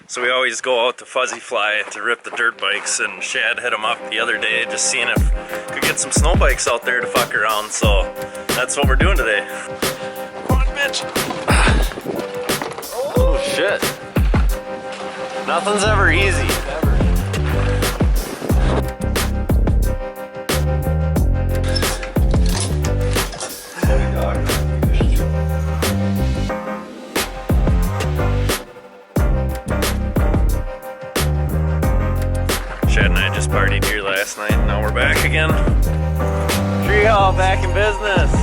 So we always go out to Fuzzy Fly to rip the dirt bikes, and Shad hit him up the other day just seeing if we could get some snow bikes out there to fuck around, so that's what we're doing today. Come on, bitch! Oh shit. Nothing's ever easy. Shad and I just partied here last night, and now we're back again. Tree Hall back in business.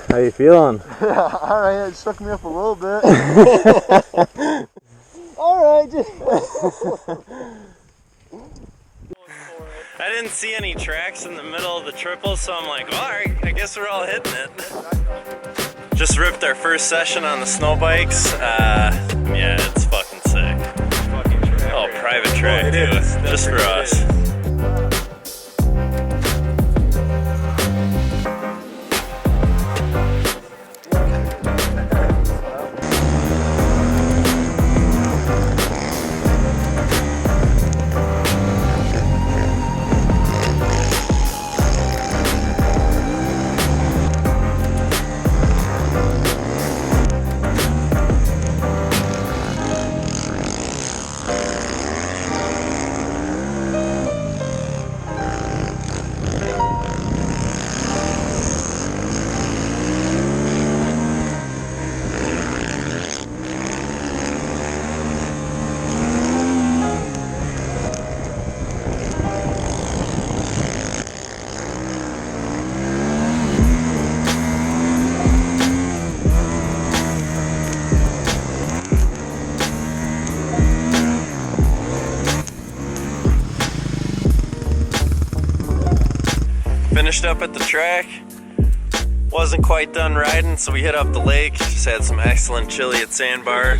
How you feeling? Alright, it shook me up a little bit. Alright, I didn't see any tracks in the middle of the triple, so I'm like, well, alright, I guess we're all hitting it. Just ripped our first session on the snow bikes. Yeah, it's fucking sick. Oh, private track too, just for us. Finished up at the track, wasn't quite done riding, so we hit up the lake. Just had some excellent chili at Sandbar.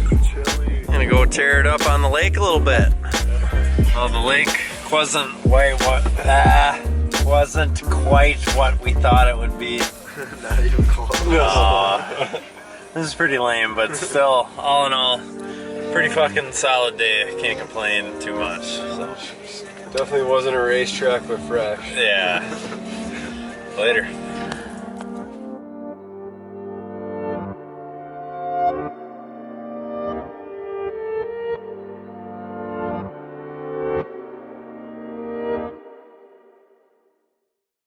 Gonna go tear it up on the lake a little bit. Well, the lake wasn't quite what we thought it would be. not even close. This is pretty lame, but still, all in all, pretty fucking solid day. Can't complain too much. So. Definitely wasn't a racetrack, but fresh. Yeah. Later.